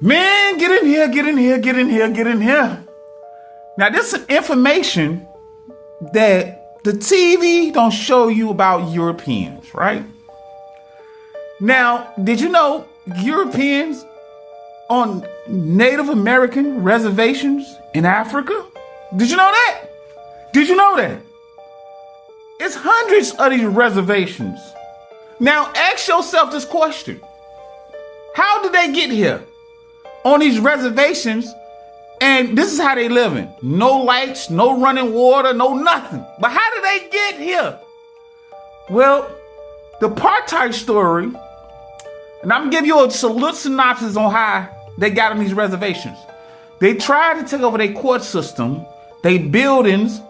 Man, get in here, get in here, get in here, get in here. Now, this is information that the TV don't show you about Europeans, right? Now, did you know Europeans on Native American reservations in Africa? Did you know that? Did you know that? It's hundreds of these reservations. Now, ask yourself this question. How did they get here? On these reservations, and this is how they living. No lights, no running water, no nothing. But how did they get here? Well, the apartheid story, and I'm gonna give you a little synopsis on how they got on these reservations. They tried to take over their court system, their buildings.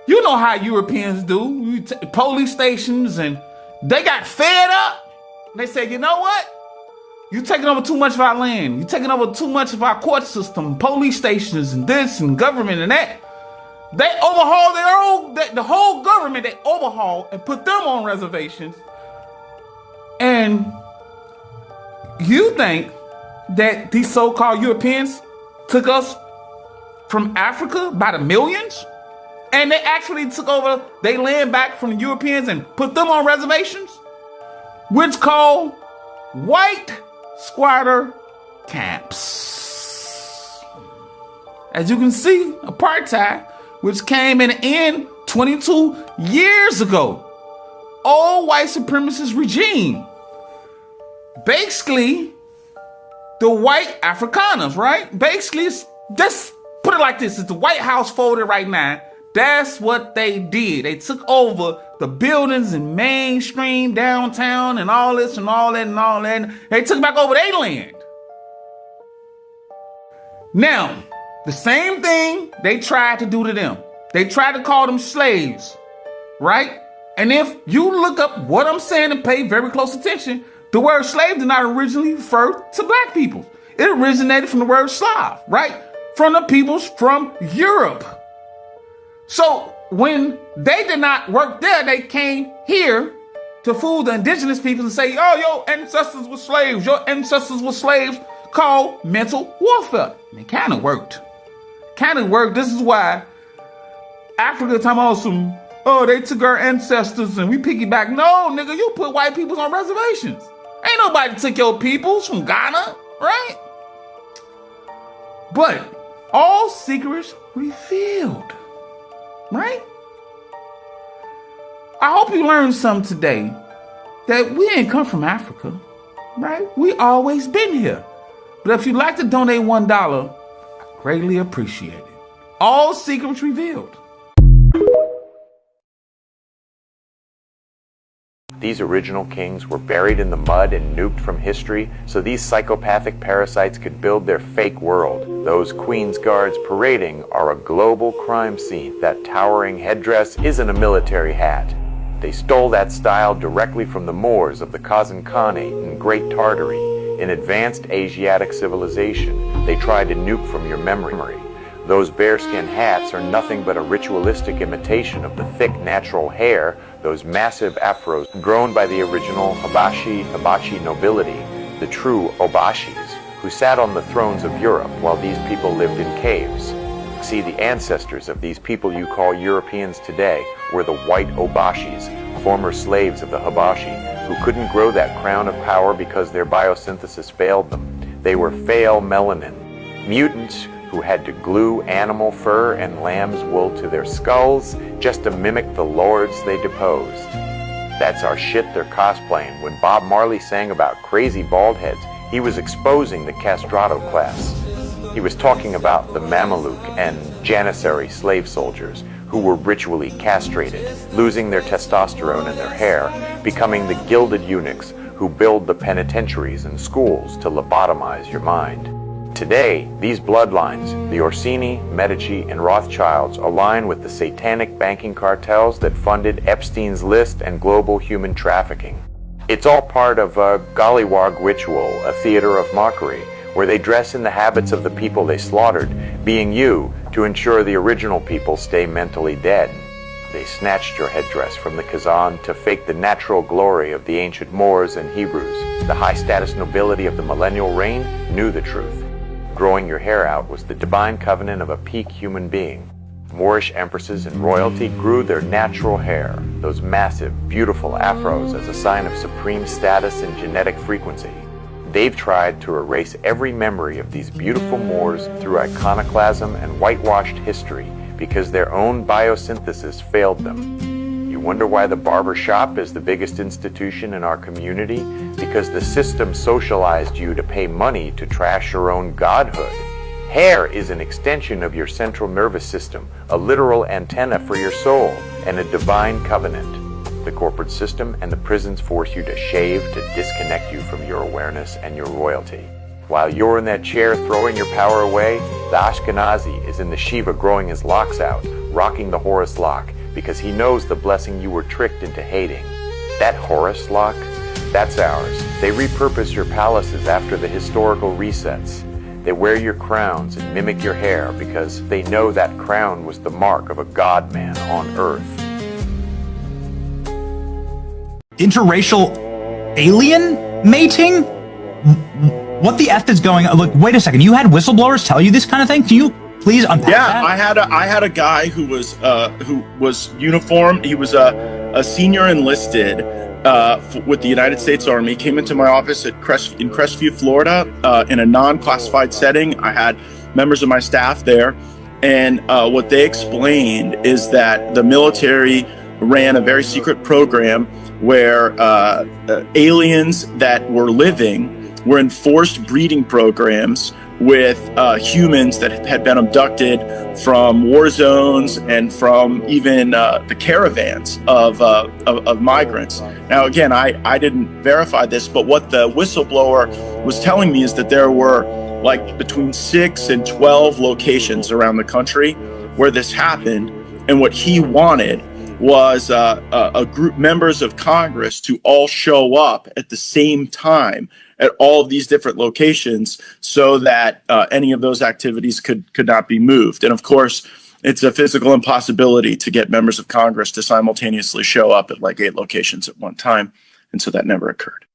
You know how Europeans do, police stations, and they got fed up. They said, you know what? You're taking over too much of our land. You're taking over too much of our court system, police stations, and this, and government, and that. They overhauled the whole government. They overhauled and put them on reservations. And you think that these so-called Europeans took us from Africa by the millions? And they actually took over their land back from the Europeans and put them on reservations? Which called white squatter camps. As you can see, apartheid, which came in the end 22 years ago, old white supremacist regime. Basically, the white Afrikaners, right? Basically, just put it like this. It's the White House folded right now. That's what they did. They took over the buildings in mainstream downtown and all this and all that and all that. They took back over their land. Now, the same thing they tried to do to them. They tried to call them slaves, right? And if you look up what I'm saying and pay very close attention, the word slave did not originally refer to black people. It originated from the word Slav, right? From the peoples from Europe. So when they did not work there, they came here to fool the indigenous people and say, oh, your ancestors were slaves. Your ancestors were slaves, called mental warfare. And it kind of worked. This is why Africa talking about some, oh, they took our ancestors and we piggyback. No, nigga, you put white people on reservations. Ain't nobody took your peoples from Ghana, right? But all secrets revealed. Right? I hope you learned something today that we ain't come from Africa, right? We always been here. But if you'd like to donate $1, I greatly appreciate it. All secrets revealed. These original kings were buried in the mud and nuked from history so these psychopathic parasites could build their fake world. Those Queen's Guards parading are a global crime scene. That towering headdress isn't a military hat. They stole that style directly from the Moors of the Kazan Khanate in Great Tartary. In advanced Asiatic civilization, they tried to nuke from your memory. Those bearskin hats are nothing but a ritualistic imitation of the thick natural hair, those massive afros grown by the original Hibachi nobility, the true Obashis, who sat on the thrones of Europe while these people lived in caves. See, the ancestors of these people you call Europeans today were the white Obashis, former slaves of the Hibachi, who couldn't grow that crown of power because their biosynthesis failed them. They were fail melanin, mutants who had to glue animal fur and lamb's wool to their skulls just to mimic the lords they deposed. That's our shit they're cosplaying. When Bob Marley sang about crazy bald heads, he was exposing the castrato class. He was talking about the Mameluke and Janissary slave soldiers who were ritually castrated, losing their testosterone and their hair, becoming the gilded eunuchs who build the penitentiaries and schools to lobotomize your mind. Today, these bloodlines, the Orsini, Medici, and Rothschilds, align with the satanic banking cartels that funded Epstein's List and global human trafficking. It's all part of a Gollywog ritual, a theater of mockery, where they dress in the habits of the people they slaughtered, being you, to ensure the original people stay mentally dead. They snatched your headdress from the Kazan to fake the natural glory of the ancient Moors and Hebrews. The high-status nobility of the millennial reign knew the truth. Growing your hair out was the divine covenant of a peak human being. Moorish empresses and royalty grew their natural hair, those massive, beautiful afros, as a sign of supreme status and genetic frequency. They've tried to erase every memory of these beautiful Moors through iconoclasm and whitewashed history because their own biosynthesis failed them. You wonder why the barber shop is the biggest institution in our community? Because the system socialized you to pay money to trash your own godhood. Hair is an extension of your central nervous system, a literal antenna for your soul, and a divine covenant. The corporate system and the prisons force you to shave to disconnect you from your awareness and your royalty. While you're in that chair throwing your power away, the Ashkenazi is in the Shiva growing his locks out, rocking the Horus lock, because he knows the blessing you were tricked into hating. That Horus lock, that's ours. They repurpose your palaces after the historical resets. They wear your crowns and mimic your hair because they know that crown was the mark of a god-man on earth. Interracial alien mating? What the F is going on? Look, wait a second. You had whistleblowers tell you this kind of thing? Can you please unpack that? I had a guy who was uniformed. He was a senior enlisted with the United States Army. Came into my office in Crestview, Florida, in a non-classified setting. I had members of my staff there, and what they explained is that the military ran a very secret program where aliens that were living were in forced breeding programs with humans that had been abducted from war zones and from even the caravans of migrants. Now, again, I didn't verify this, but what the whistleblower was telling me is that there were like between 6 and 12 locations around the country where this happened, and what he wanted was a group, members of Congress, to all show up at the same time at all of these different locations so that any of those activities could not be moved. And of course, it's a physical impossibility to get members of Congress to simultaneously show up at like 8 locations at one time. And so that never occurred.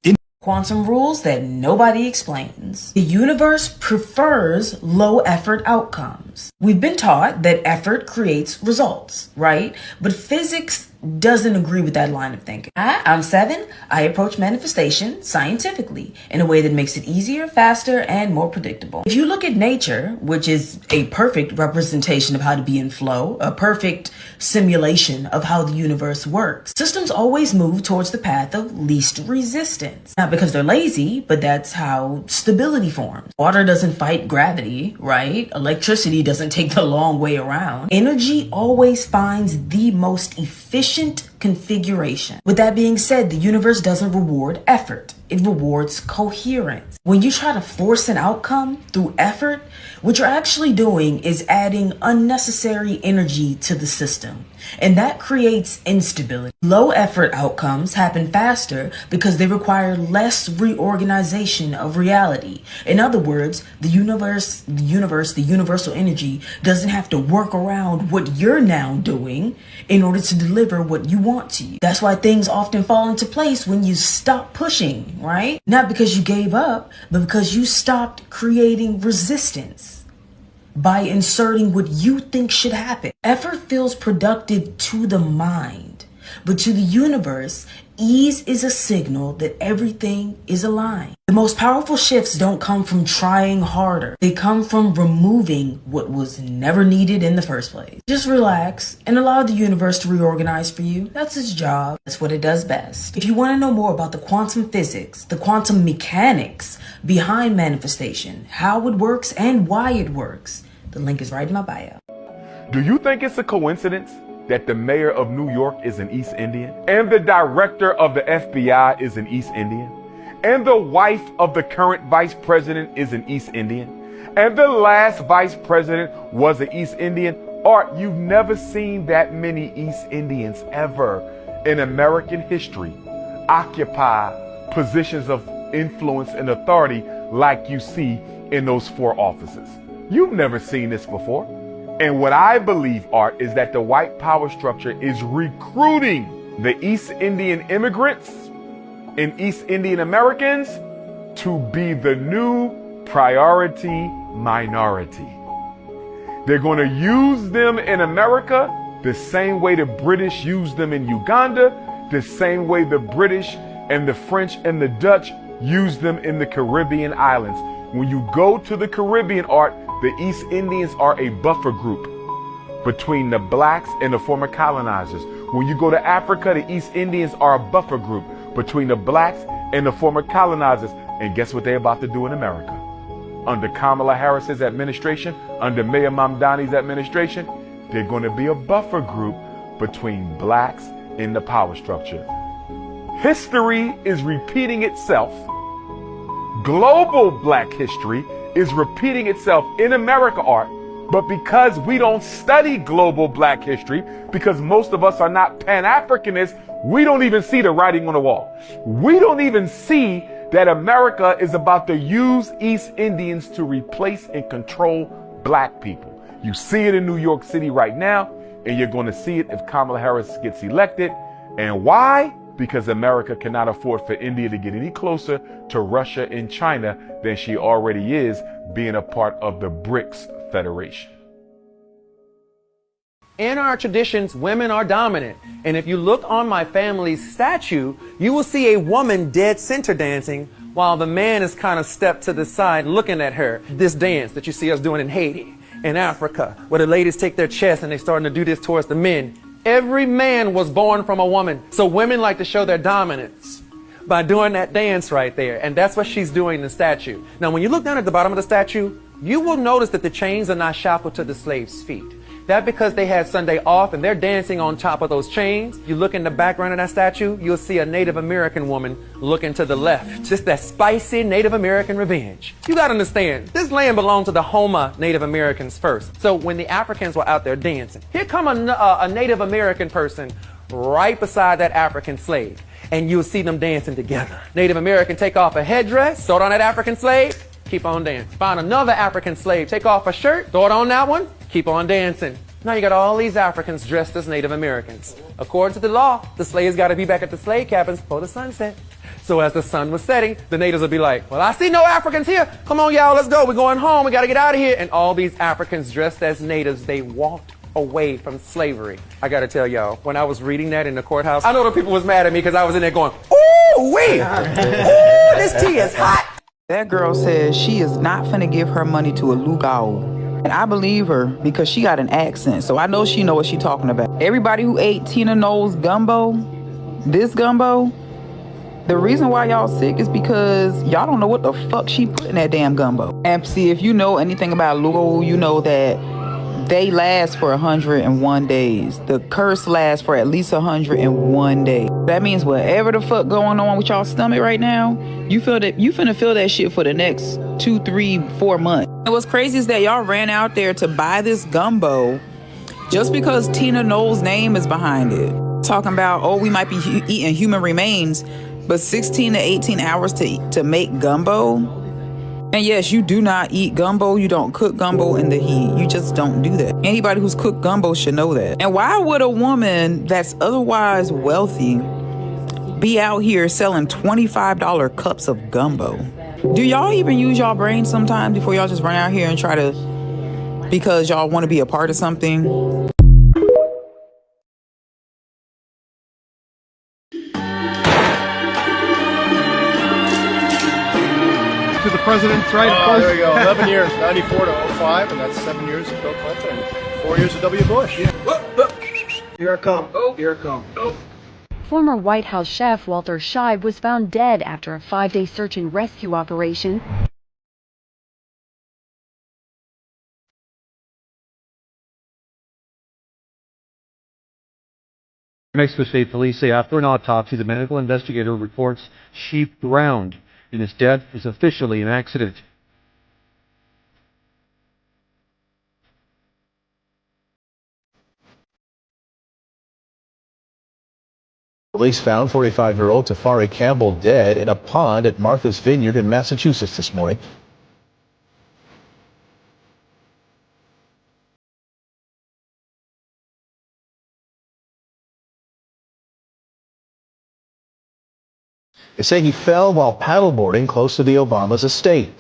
Quantum rules that nobody explains. The universe prefers low effort outcomes. We've been taught that effort creates results, right? But physics doesn't agree with that line of thinking. I'm 7. I approach manifestation scientifically in a way that makes it easier, faster, and more predictable. If you look at nature, which is a perfect representation of how to be in flow, a perfect simulation of how the universe works, systems always move towards the path of least resistance. Not because they're lazy, but that's how stability forms. Water doesn't fight gravity, right? Electricity doesn't take the long way around. Energy always finds the most efficient configuration. With that being said, the universe doesn't reward effort. It rewards coherence. When you try to force an outcome through effort, what you're actually doing is adding unnecessary energy to the system. And that creates instability. Low effort outcomes happen faster because they require less reorganization of reality. In other words, the universal energy doesn't have to work around what you're now doing in order to deliver what you want to you. That's why things often fall into place when you stop pushing, right? Not because you gave up, but because you stopped creating resistance by inserting what you think should happen. Effort feels productive to the mind, but to the universe, ease is a signal that everything is aligned. The most powerful shifts don't come from trying harder. They come from removing what was never needed in the first place. Just relax and allow the universe to reorganize for you. That's its job. That's what it does best. If you want to know more about the quantum physics, the quantum mechanics behind manifestation, how it works and why it works, the link is right in my bio. Do you think it's a coincidence that the mayor of New York is an East Indian, and the director of the FBI is an East Indian, and the wife of the current vice president is an East Indian, and the last vice president was an East Indian? Or you've never seen that many East Indians ever in American history occupy positions of influence and authority like you see in those 4 offices. You've never seen this before. And what I believe, Art, is that the white power structure is recruiting the East Indian immigrants and East Indian Americans to be the new priority minority. They're going to use them in America the same way the British used them in Uganda, the same way the British and the French and the Dutch used them in the Caribbean islands. When you go to the Caribbean, Art, the East Indians are a buffer group between the blacks and the former colonizers. When you go to Africa, the East Indians are a buffer group between the blacks and the former colonizers. And guess what they're about to do in America? Under Kamala Harris's administration, under Mayor Mamdani's administration, they're going to be a buffer group between blacks in the power structure. History is repeating itself. Global black history is repeating itself in America, Art. But because we don't study global black history, because most of us are not Pan-Africanists, we don't even see the writing on the wall. We don't even see that America is about to use East Indians to replace and control black people. You see it in New York City right now, and you're going to see it if Kamala Harris gets elected. And why? Because America cannot afford for India to get any closer to Russia and China than she already is, being a part of the BRICS Federation. In our traditions, women are dominant. And if you look on my family's statue, you will see a woman dead center dancing while the man is kind of stepped to the side looking at her. This dance that you see us doing in Haiti, in Africa, where the ladies take their chest and they're starting to do this towards the men. Every man was born from a woman. So women like to show their dominance by doing that dance right there. And that's what she's doing in the statue. Now, when you look down at the bottom of the statue, you will notice that the chains are not shackled to the slave's feet. That's because they had Sunday off and they're dancing on top of those chains. You look in the background of that statue, you'll see a Native American woman looking to the left. Just that spicy Native American revenge. You gotta understand, this land belonged to the Homa Native Americans first. So when the Africans were out there dancing, here come a Native American person right beside that African slave. And you'll see them dancing together. Native American take off a headdress, throw it on that African slave, keep on dancing. Find another African slave, take off a shirt, throw it on that one, keep on dancing. Now you got all these Africans dressed as Native Americans. According to the law, the slaves got to be back at the slave cabins before the sunset. So as the sun was setting, the natives would be like, well, I see no Africans here. Come on, y'all, let's go. We're going home. We got to get out of here. And all these Africans dressed as natives, they walked away from slavery. I got to tell y'all, when I was reading that in the courthouse, I know the people was mad at me because I was in there going, ooh, wee, ooh, this tea is hot. That girl says she is not finna give her money to a luau. And I believe her because she got an accent, so I know she know what she talking about. Everybody who ate Tina Knowles gumbo, this gumbo, the reason why y'all sick is because y'all don't know what the fuck she put in that damn gumbo. And see, if you know anything about luau, you know that they last for 101 days. The curse lasts for at least 101 days. That means whatever the fuck going on with y'all stomach right now, you finna feel that shit for the next 2, 3, 4 months. And what's crazy is that y'all ran out there to buy this gumbo just because Tina Knowles' name is behind it. Talking about, oh, we might be eating human remains, but 16 to 18 hours to make gumbo. And yes, you do not eat gumbo. You don't cook gumbo in the heat. You just don't do that. Anybody who's cooked gumbo should know that. And why would a woman that's otherwise wealthy be out here selling $25 cups of gumbo? Do y'all even use y'all brain sometimes before y'all just run out here and try to, because y'all want to be a part of something? To the president's right. There we go. 11 years, 94 to 05, and that's 7 years of Bill Clinton and 4 years of W. Bush. Yeah. Here I come. Oh, here I come. Oh. Former White House chef Walter Scheib was found dead after a 5-day search and rescue operation. Mexico State Police say after an autopsy, the medical investigator reports Scheib drowned, and his death is officially an accident. Police found 45-year-old Tafari Campbell dead in a pond at Martha's Vineyard in Massachusetts this morning. They say he fell while paddleboarding close to the Obama's estate.